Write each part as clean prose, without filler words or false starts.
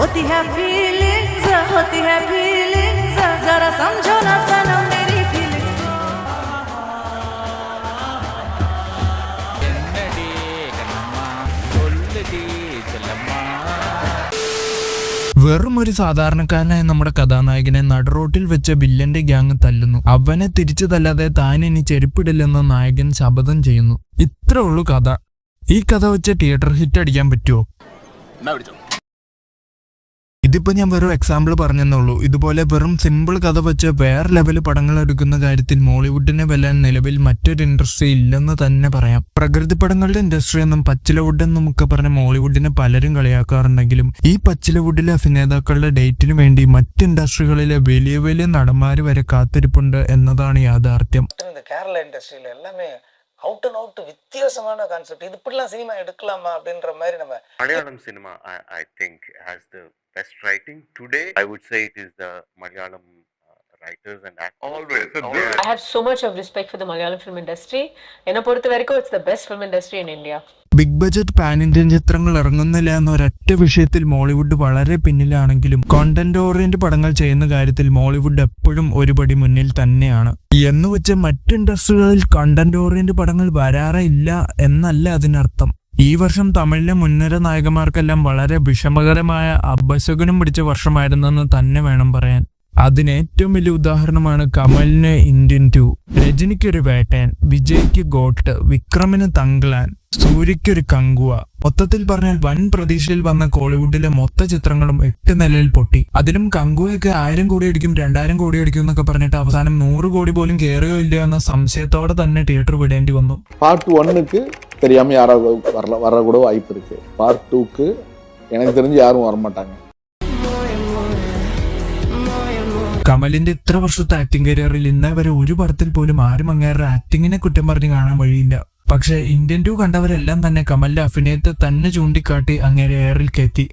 होती है फीलिंग्स जरा समझो ना सनम मेरी फीलिंग्स വെറും ഒരു സാധാരണക്കാരനായ നമ്മുടെ കഥാനായകനെ നടുറോട്ടിൽ വെച്ച വില്ലന്റെ ഗ്യാങ് തല്ലുന്നു. അവനെ തിരിച്ചു തല്ലാതെ താൻ ഇനി ചെരുപ്പിടില്ലെന്ന് നായകൻ ശപഥം ചെയ്യുന്നു. ഇത്രേ ഉള്ളൂ കഥ. ഈ കഥ വെച്ച് തിയേറ്റർ ഹിറ്റ് അടിക്കാൻ പറ്റുമോ? ഇതിപ്പോ ഞാൻ വെറും എക്സാമ്പിൾ പറഞ്ഞെന്നുള്ളൂ. ഇതുപോലെ വെറും സിമ്പിൾ കഥ വെച്ച് വേറെ ലെവൽ പടങ്ങൾ എടുക്കുന്ന കാര്യത്തിൽ മോളിവുഡിനെ വെല്ലാൻ നിലവിൽ മറ്റൊരു ഇൻഡസ്ട്രി ഇല്ലെന്ന് തന്നെ പറയാം. പ്രകൃതി പടങ്ങളുടെ ഇൻഡസ്ട്രി എന്നും പച്ചിലവുഡ് എന്നും ഒക്കെ പറഞ്ഞ മോളിവുഡിനെ പലരും കളിയാക്കാറുണ്ടെങ്കിലും ഈ പച്ചിലവുഡിലെ അഭിനേതാക്കളുടെ ഡേറ്റിന് വേണ്ടി മറ്റ് ഇൻഡസ്ട്രികളിലെ വലിയ വലിയ നടന്മാര് വരെ കാത്തിരിപ്പുണ്ട് എന്നതാണ് യാഥാർത്ഥ്യം. കേരള ഇൻഡസ്ട്രിയിൽ എല്ലാമേ ഔട്ട് ആൻഡ് ഔട്ട് വ്യത്യാസமான கான்செப்ட். இது இப்படிலாம் சினிமா எடுக்கலாமா அப்படின்ற மாதிரி நம்ம Malayalam cinema I think has the best writing today. I would say it is the Malayalam writers and actors. Always. I have so much of respect for the Malayalam film industry. Enna portha varaikkum it's the best film industry in India. Big budget pan Indian ചിത്രങ്ങൾ ഇറങ്ങുന്നില്ല എന്ന ഒരൊറ്റ വിഷയത്തിൽ Mollywood വളരെ പിന്നിലാണെങ്കിലും content orient പടങ്ങൾ ചെയ്യുന്ന കാര്യത്തിൽ Mollywood എപ്പോഴും ഒരുപടി മുന്നിൽ തന്നെയാണ്. എന്ന് വെച്ച് മറ്റ് ഇൻഡസ്ട്രികളിൽ കണ്ടന്റ് ഓറിയന്റ് പടങ്ങൾ വരാറില്ല എന്നല്ല അതിനർത്ഥം. ഈ വർഷം തമിഴിലെ മുൻനിര നായകന്മാർക്കെല്ലാം വളരെ വിഷമകരമായ അപശകുനം പിടിച്ച വർഷമായിരുന്നെന്ന് തന്നെ വേണം പറയാൻ. അതിന് ഏറ്റവും വലിയ ഉദാഹരണമാണ് കമലിന് ഇന്ത്യൻ 2, രജനിക്കൊരു വേട്ടയൻ, വിജയ്ക്ക് ഗോട്ട്, വിക്രമിന് തങ്ക്ലാൻ, സൂര്യയ്ക്കൊരു കങ്കുവ. മൊത്തത്തിൽ പറഞ്ഞാൽ വൻ പ്രതീക്ഷയിൽ വന്ന കോളിവുഡിലെ മൊത്ത ചിത്രങ്ങളും 8 നിലയിൽ പൊട്ടി. അതിലും കങ്കുവയൊക്കെ 1000 കോടി അടിക്കും 2000 കോടി അടിക്കും എന്നൊക്കെ പറഞ്ഞിട്ട് അവസാനം 100 കോടി പോലും കയറുകയോ ഇല്ലയോ എന്ന സംശയത്തോടെ തന്നെ തിയേറ്റർ വിടേണ്ടി വന്നു. പാർട്ട് 1க்கு தெரியாம யாராவது வர கூட வாய்ப்பு இருக்கு. பார்ட் 2க்கு எனக்கு தெரிஞ்சு யாரும் வரமாட்டாங்க. കമലിന്റെ ഇത്ര വർഷത്തെ ആക്ടിംഗ് കരിയറിൽ ഇന്നേ വരെ ഒരു പടത്തിൽ പോലും ആരും അങ്ങേരുടെ ആക്ടിങ്ങിനെ കുറ്റം പറഞ്ഞ് കാണാൻ വഴിയില്ല. പക്ഷെ ഇന്ത്യൻ 2 കണ്ടവരെല്ലാം തന്നെ കമലിന്റെ അഭിനയത്തെ തന്നെ ചൂണ്ടിക്കാട്ടി അങ്ങേരെ എയറിൽ കയറ്റി.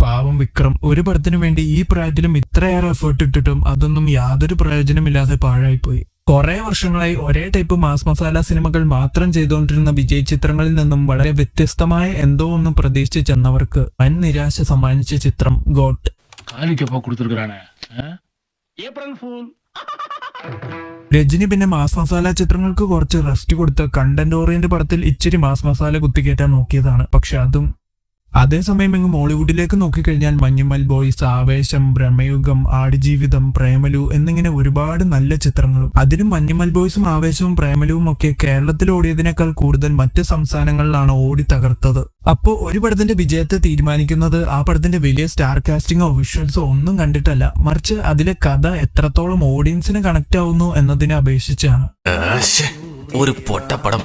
പാവം വിക്രം ഒരു പടത്തിനു വേണ്ടി ഈ പ്രായത്തിലും ഇത്രയേറെ എഫേർട്ട് ഇട്ടിട്ടും അതൊന്നും യാതൊരു പ്രയോജനമില്ലാതെ പാഴായിപ്പോയി. കുറെ വർഷങ്ങളായി ഒരേ ടൈപ്പ് മാസ് മസാല സിനിമകൾ മാത്രം ചെയ്തുകൊണ്ടിരുന്ന വിജയ് ചിത്രങ്ങളിൽ നിന്നും വളരെ വ്യത്യസ്തമായ എന്തോ ഒന്ന് പ്രതീക്ഷിച്ച് ചെന്നവർക്ക് വൻ നിരാശ സമ്മാനിച്ച ചിത്രം ഗോട്ട്. രജനി പിന്നെ മാസ് മസാല ചിത്രങ്ങൾക്ക് കുറച്ച് റെസ്റ്റ് കൊടുത്ത് കണ്ടന്റ് ഓറിയന്റ് പടത്തിൽ ഇച്ചിരി മാസ് മസാല കുത്തിക്കയറ്റാൻ നോക്കിയതാണ്. പക്ഷെ അതും അതേസമയം ഇങ്ങ് മോളിവുഡിലേക്ക് നോക്കിക്കഴിഞ്ഞാൽ മഞ്ഞുമൽ ബോയ്സ്, ആവേശം, ബ്രഹ്മയുഗം, ആടുജീവിതം, പ്രേമലു എന്നിങ്ങനെ ഒരുപാട് നല്ല ചിത്രങ്ങളും. അതിലും മഞ്ഞുമൽ ബോയ്സും ആവേശവും പ്രേമലുവും ഒക്കെ കേരളത്തിൽ ഓടിയതിനേക്കാൾ കൂടുതൽ മറ്റ് സംസ്ഥാനങ്ങളിലാണ് ഓടി തകർത്തത്. അപ്പോ ഒരു പടത്തിന്റെ വിജയത്തെ തീരുമാനിക്കുന്നത് ആ പടത്തിന്റെ വലിയ സ്റ്റാർ കാസ്റ്റിംഗോ വിഷ്വൽസോ ഒന്നും കണ്ടിട്ടല്ല, മറിച്ച് അതിലെ കഥ എത്രത്തോളം ഓഡിയൻസിന് കണക്ട് ആവുന്നു എന്നതിനെ അപേക്ഷിച്ചാണ്. ഒരു പൊട്ടപ്പടം.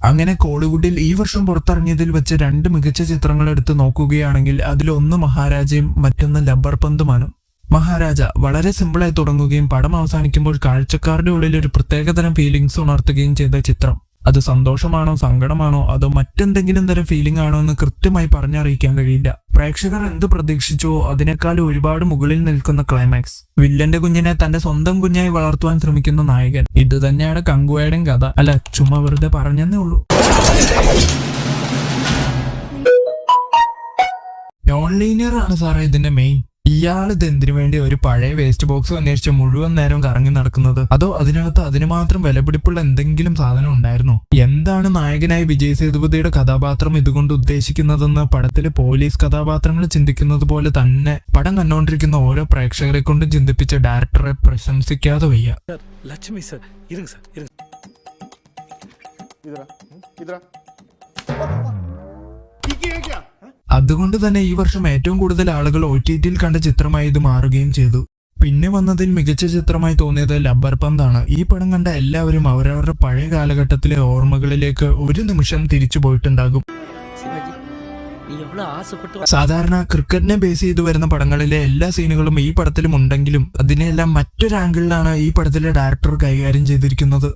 അങ്ങനെ കോളിവുഡിൽ ഈ വർഷം പുറത്തിറങ്ങിയതിൽ വെച്ച് 2 മികച്ച ചിത്രങ്ങൾ എടുത്ത് നോക്കുകയാണെങ്കിൽ അതിലൊന്ന് മഹാരാജയും മറ്റൊന്ന് ലബ്ബർ പന്തുമാണ്. മഹാരാജ വളരെ സിമ്പിളായി തുടങ്ങുകയും പടം അവസാനിക്കുമ്പോൾ കാഴ്ചക്കാരുടെ ഉള്ളിൽ ഒരു പ്രത്യേകതരം ഫീലിങ്സ് ഉണർത്തുകയും ചെയ്ത ചിത്രം. അത് സന്തോഷമാണോ സങ്കടമാണോ അതോ മറ്റെന്തെങ്കിലും തരം ഫീലിംഗ് ആണോ എന്ന് കൃത്യമായി പറഞ്ഞറിയിക്കാൻ കഴിയില്ല. പ്രേക്ഷകർ എന്ത് പ്രതീക്ഷിച്ചോ അതിനേക്കാൾ ഒരുപാട് മുകളിൽ നിൽക്കുന്ന ക്ലൈമാക്സ്, വില്ലന്റെ കുഞ്ഞിനെ തന്റെ സ്വന്തം കുഞ്ഞായി വളർത്തുവാൻ ശ്രമിക്കുന്ന നായകൻ. ഇത് തന്നെയാണ് കങ്കുവയുടെയും കഥ. അല്ല, ചുമ്മാ വെറുതെ പറഞ്ഞെന്നേ ഉള്ളൂ. നോൺ ലീനിയർ ആണ് സാറേ ഇതിന്റെ മെയിൻ. ഇയാളിത് എന്തിനു വേണ്ടി ഒരു പഴയ വേസ്റ്റ് ബോക്സ് അന്വേഷിച്ച് മുഴുവൻ നേരം കറങ്ങി നടക്കുന്നത്? അതോ അതിനകത്ത് അതിന് മാത്രം വിലപിടിപ്പുള്ള എന്തെങ്കിലും സാധനം ഉണ്ടായിരുന്നോ? എന്താണ് നായകനായി വിജയ് സേതുപതിയുടെ കഥാപാത്രം ഇതുകൊണ്ട് ഉദ്ദേശിക്കുന്നതെന്ന് പടത്തിലെ പോലീസ് കഥാപാത്രങ്ങൾ ചിന്തിക്കുന്നത് പോലെ തന്നെ പടം കണ്ടുകൊണ്ടിരിക്കുന്ന ഓരോ പ്രേക്ഷകരെ കൊണ്ടും ചിന്തിപ്പിച്ച ഡയറക്ടറെ പ്രശംസിക്കാതെ വയ്യ. லட்சுமி சார் இருங்க சார் இருங்க. അതുകൊണ്ട് തന്നെ ഈ വർഷം ഏറ്റവും കൂടുതൽ ആളുകൾ OTTയിൽ കണ്ട ചിത്രമായി ഇത് മാറുകയും ചെയ്തു. പിന്നെ വന്നതിൽ മികച്ച ചിത്രമായി തോന്നിയത് ലബ്ബർ പന്താണ്. ഈ പടം കണ്ട എല്ലാവരും അവരവരുടെ പഴയ കാലഘട്ടത്തിലെ ഓർമ്മകളിലേക്ക് ഒരു നിമിഷം തിരിച്ചു പോയിട്ടുണ്ടാകും. സാധാരണ ക്രിക്കറ്റിനെ ബേസ് ചെയ്തു വരുന്ന പടങ്ങളിലെ എല്ലാ സീനുകളും ഈ പടത്തിലും ഉണ്ടെങ്കിലും അതിനെല്ലാം മറ്റൊരു ആംഗിളിലാണ് ഈ പടത്തിലെ ഡയറക്ടർ കൈകാര്യം ചെയ്തിരിക്കുന്നത്.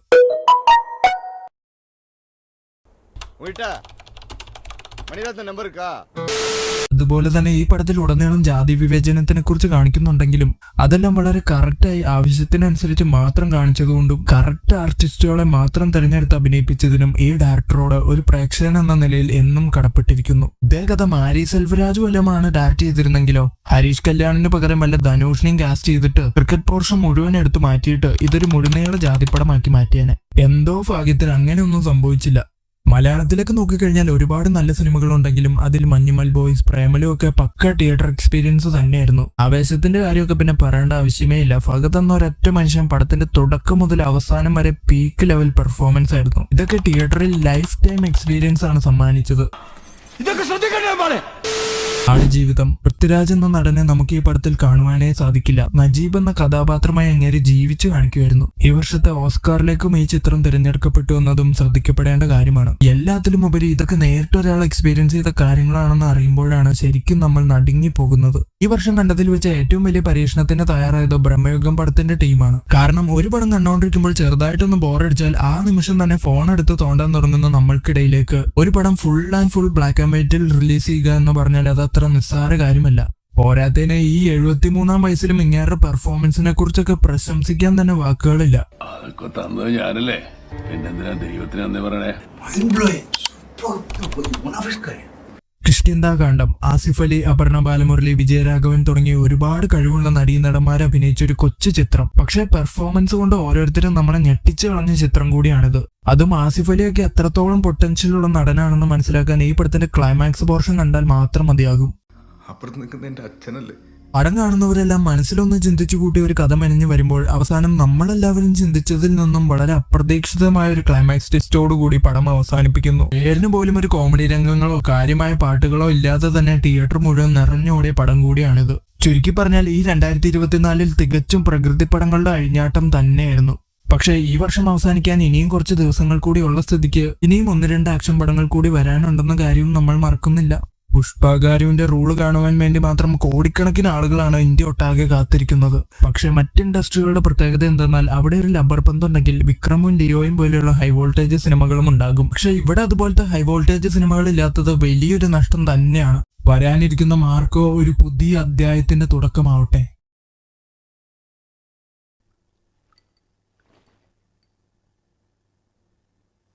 അതുപോലെ തന്നെ ഈ പടത്തിൽ ഉടനീളം ജാതി വിവേചനത്തിനെ കുറിച്ച് കാണിക്കുന്നുണ്ടെങ്കിലും അതെല്ലാം വളരെ കറക്റ്റായി ആവശ്യത്തിനനുസരിച്ച് മാത്രം കാണിച്ചതുകൊണ്ടും കറക്റ്റ് ആർട്ടിസ്റ്റുകളെ മാത്രം തിരഞ്ഞെടുത്ത് അഭിനയിപ്പിച്ചതിനും ഈ ഡയറക്ടറോട് ഒരു പ്രേക്ഷകൻ എന്ന നിലയിൽ എന്നും കടപ്പെട്ടിരിക്കുന്നു. ഇതേ കഥ മാരി സെൽവരാജ് വല്ലമാണ് ഡയറക്ട് ചെയ്തിരുന്നെങ്കിലോ ഹരീഷ് കല്യാണിന് പകരം വല്ല ധനുഷിനെയും കാസ്റ്റ് ചെയ്തിട്ട് ക്രിക്കറ്റ് പോർഷൻ മുഴുവൻ എടുത്ത് മാറ്റിയിട്ട് ഇതൊരു മുഴുനീള ജാതിപ്പടമാക്കി മാറ്റിയേനെ. എന്തോ ഭാഗ്യത്തിന് അങ്ങനെയൊന്നും സംഭവിച്ചില്ല. മലയാളത്തിലേക്ക് നോക്കിക്കഴിഞ്ഞാൽ ഒരുപാട് നല്ല സിനിമകളുണ്ടെങ്കിലും അതിൽ മഞ്ഞുമൽ ബോയ്സ്, പ്രേമലു ഒക്കെ പക്ക തിയേറ്റർ എക്സ്പീരിയൻസ് തന്നെയായിരുന്നു. ആവേശത്തിന്റെ കാര്യമൊക്കെ പിന്നെ പറയേണ്ട ആവശ്യമേ ഇല്ല. ഫഹദ് എന്ന ഒരൊറ്റ മനുഷ്യൻ പടത്തിന്റെ തുടക്കം മുതൽ അവസാനം വരെ പീക്ക് ലെവൽ പെർഫോമൻസ് ആയിരുന്നു. ഇതൊക്കെ തിയേറ്ററിൽ ലൈഫ് ടൈം എക്സ്പീരിയൻസ് ആണ് സമ്മാനിച്ചത്. ആടുജീവിതം. പൃഥ്വിരാജ് എന്ന നടനെ നമുക്ക് ഈ പടത്തിൽ കാണുവാനേ സാധിക്കില്ല. നജീബ് എന്ന കഥാപാത്രമായി അങ്ങേരെ ജീവിച്ചു കാണിക്കുമായിരുന്നു. ഈ വർഷത്തെ ഓസ്കാറിലേക്കും ഈ ചിത്രം തിരഞ്ഞെടുക്കപ്പെട്ടു എന്നതും ശ്രദ്ധിക്കപ്പെടേണ്ട കാര്യമാണ്. എല്ലാത്തിലും ഉപരി ഇതൊക്കെ നേരിട്ട് ഒരാൾ എക്സ്പീരിയൻസ് ചെയ്ത കാര്യങ്ങളാണെന്ന് അറിയുമ്പോഴാണ് ശരിക്കും നമ്മൾ നടുങ്ങി പോകുന്നത്. ഈ വർഷം കണ്ടതിൽ വെച്ച് ഏറ്റവും വലിയ പരീക്ഷണത്തിന് തയ്യാറായത് ബ്രഹ്മയുഗം പടത്തിന്റെ ടീമാണ്. കാരണം ഒരു പടം കണ്ടുകൊണ്ടിരിക്കുമ്പോൾ ചെറുതായിട്ടൊന്ന് ബോറടിച്ചാൽ ആ നിമിഷം തന്നെ ഫോൺ എടുത്ത് തോണ്ടാൻ തുടങ്ങുന്ന നമ്മൾക്കിടയിലേക്ക് ഒരു പടം full and full black and വൈറ്റിൽ റിലീസ് ചെയ്യുക എന്ന് പറഞ്ഞാൽ അത് അത്ര നിസ്സാര കാര്യമല്ല. പോരാത്തതിന് ഈ 73-ാം വയസ്സിലും ഇങ്ങേരുടെ പെർഫോമൻസിനെ കുറിച്ചൊക്കെ പ്രശംസിക്കാൻ തന്നെ വാക്കുകളില്ല. ഞാനല്ലേ പിന്നെന്തിനാ ദൈവത്തിന് നന്ദി പറയണേ. കിഷ്കിന്ധാകാന്ഡം. ആസിഫ് അലി, അപർണ ബാലമുരളി, വിജയരാഘവൻ തുടങ്ങിയ ഒരുപാട് കഴിവുള്ള നടീനടന്മാരെ അഭിനയിച്ച ഒരു കൊച്ചു ചിത്രം. പക്ഷെ പെർഫോമൻസ് കൊണ്ട് ഓരോരുത്തരും നമ്മളെ ഞെട്ടിച്ചു കളഞ്ഞ ചിത്രം കൂടിയാണിത്. അതും ആസിഫ് അലിയൊക്കെ എത്രത്തോളം പൊട്ടൻഷ്യൽ ഉള്ള നടനാണെന്ന് മനസ്സിലാക്കാൻ ഈ പടത്തിന്റെ ക്ലൈമാക്സ് പോർഷൻ കണ്ടാൽ മാത്രം മതിയാകും. അപ്പുറത്ത് നിൽക്കുന്ന എന്റെ അച്ഛനല്ലേ. പടം കാണുന്നവരെല്ലാം മനസ്സിലൊന്ന് ചിന്തിച്ചു കൂട്ടി ഒരു കഥ മെനഞ്ഞു വരുമ്പോൾ അവസാനം നമ്മളെല്ലാവരും ചിന്തിച്ചതിൽ നിന്നും വളരെ അപ്രതീക്ഷിതമായ ഒരു ക്ലൈമാക്സ് ട്വിസ്റ്റോടുകൂടി പടം അവസാനിപ്പിക്കുന്നു. പേരിന് പോലും ഒരു കോമഡി രംഗങ്ങളോ കാര്യമായ പാട്ടുകളോ ഇല്ലാതെ തന്നെ തിയേറ്റർ മുഴുവൻ നിറഞ്ഞോടിയ പടം കൂടിയാണിത്. ചുരുക്കി പറഞ്ഞാൽ ഈ 2024 തികച്ചും പ്രകൃതി പടങ്ങളുടെ അഴിഞ്ഞാട്ടം തന്നെയായിരുന്നു. പക്ഷേ ഈ വർഷം അവസാനിക്കാൻ ഇനിയും കുറച്ച് ദിവസങ്ങൾ കൂടി ഉള്ള സ്ഥിതിക്ക് ഇനിയും 1-2 ആക്ഷൻ പടങ്ങൾ കൂടി വരാനുണ്ടെന്ന കാര്യവും നമ്മൾ മറക്കുന്നില്ല. പുഷ്പകാരുവിന്റെ റൂള് കാണുവാൻ വേണ്ടി മാത്രം കോടിക്കണക്കിന് ആളുകളാണ് ഇന്ത്യ ഒട്ടാകെ കാത്തിരിക്കുന്നത്. പക്ഷെ മറ്റ് ഇൻഡസ്ട്രികളുടെ പ്രത്യേകത എന്തെന്നാൽ അവിടെ ഒരു ലബർ പന്തുണ്ടെങ്കിൽ വിക്രമും ലിയോയും പോലെയുള്ള ഹൈ വോൾട്ടേജ് സിനിമകളും ഉണ്ടാകും. പക്ഷെ ഇവിടെ അതുപോലത്തെ ഹൈ വോൾട്ടേജ് സിനിമകൾ ഇല്ലാത്തത് വലിയൊരു നഷ്ടം തന്നെയാണ്. വരാനിരിക്കുന്ന മാർക്കോ ഒരു പുതിയ അധ്യായത്തിന്റെ തുടക്കമാവട്ടെ.